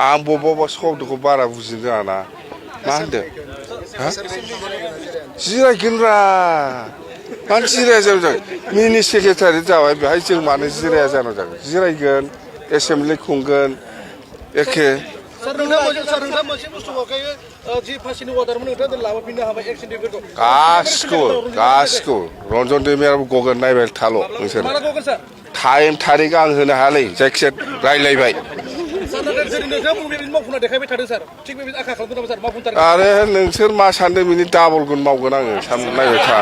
आं बबेबा शब्दखौ बारा बुजिनो रोङा ना मा होनदों जिरायगोनब्रा मानो जिराया जानो मिनि सेक्रेटारि जाबाय बेहाय जों मानो जिराया जानो जागोन जिरायगोन एसेमब्लि खुंगोन एखे गासिखौ रन्जन दैमारियाबो गगोन नायबाय थाल' नोंसोर टाइम थारिख आं होनो हायालै जायखिजाया रायलायबाय आरो नोंसोर मा सानदों बिनि डाबल गुन मावगोन आङो नायबाय था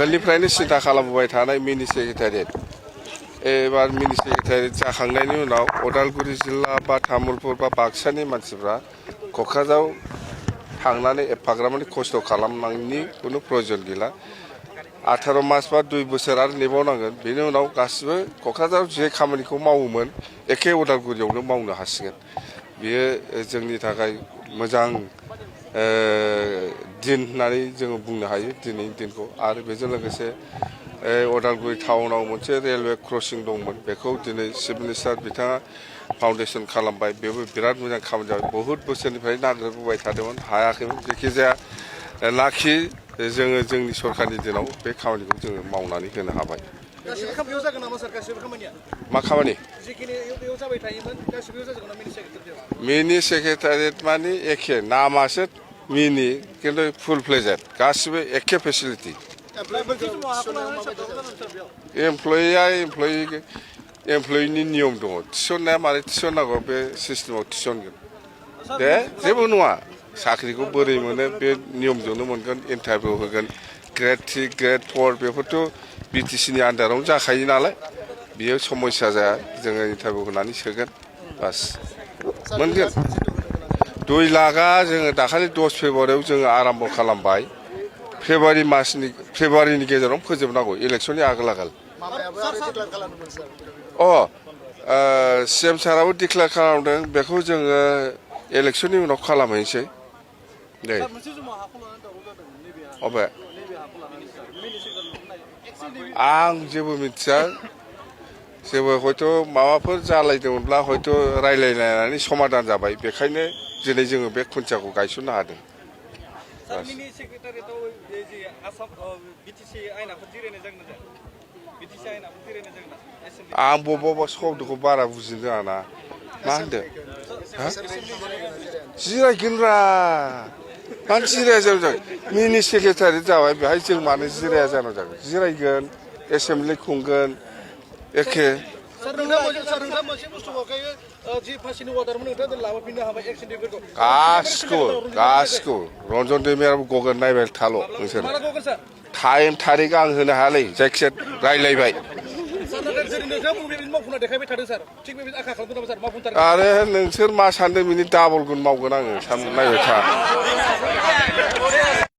आगोलनिफ्रायनो सिन्था खालामबोबाय थानाय मिनि सेक्रेटारियेट एबार मिनि सेक्रेटारियेट जाखांनायनि उनाव उदालगुरि जिल्ला बा तामुलपुर बा बाक्सानि मानसिफ्रा क'क्राझाराव थांनानै एफाग्राबमानि खस्थ' खालामनायनि खुनु प्रयजन गैला 18 मास बा 2 बोसोर आरो नेबावनांगोन बेनि उनाव गासिबो क'क्राझाराव जे खामानिखौ मावोमोन एखे उदालगुरियावनो मावनो हासिगोन बेयो जोंनि थाखाय मोजां दिन होननानै जोङो बुंनो हायो दिनैनि दिनखौ आरो बेजों लोगोसे उदालगुरि टाउनाव मोनसे रेलवे क्रसिं दंमोन बेखौ दिनै चिफ मिनिस्टार बिथाङा फाउन्डेसन खालामबाय बेबो बिराद मोजां खामानि जाबाय बहुद बोसोरनिफ्राय नागिरबोबाय थादोंमोन हायाखैमोन जायखिजाया लाखि जोङो जोंनि सरकारनि दिनाव बे खामानिखौ जोङो मावनानै होनो हाबाय मा खामानि मिनि सेक्रेटारियेट माने एखे नामासो मिनि खिन्थु फुल फ्लेजेड गासिबो एखे फेसिलिटि एमप्लयिनि नियम दङ थिसननाया मारै थिसननांगौ बे सिस्टेमाव थिसनगोन दे जेबो नङा साख्रिखौ बोरै मोनो बे नियमजोंनो मोनगोन इन्टारभिउ होगोन ग्रेड 3 ग्रेड 4 बेफोरथ' बिटिसिनि आन्दारावनो जाखायो नालाय बियो समस्या जाया जोङो इन्टारभिउ होनानै सोगोन बास मोनगोन 2 लाखआ जोङो दाखालि 10 फेब्रुवारियाव जोङो आराम्भ खालामबाय फेब्रुवारिनि गेजेरावनो फोजोबनांगौ इलेक्सननि आगोल सिएम साराबो डिक्लेयार खालामदों बेखौ जोङो इलेक्सननि उनाव खालामहैनोसै दे अबे आं जेबो मिथिया जेबो हयथ' माबाफोर जालायदोंमोनब्ला हयथ' रायलायलायनानै समाधान जाबाय बेखायनो दिनै जोङो बे खुन्थियाखौ गायसननो हादों आं बबेबा शब्दखौ बारा बुजिनो रोङा ना मा होनदों जिरायगोनब्रा मानो जिराया जानो जागोन मिनि सेक्रेटारि जाबाय बेहाय जों मानो जिराया जानो जागोन जिरायगोन एसेमब्लि खुंगोन एखे गासिखौ रन्जन दैमारियाबो गगोन नायबाय थाल' नोंसोर टाइम थारिख आं होनो हायालै जायखिजाया रायलायबाय आरो नोंसोर मा सानदों बिनि डाबल गुन मावगोन आङो नायबाय था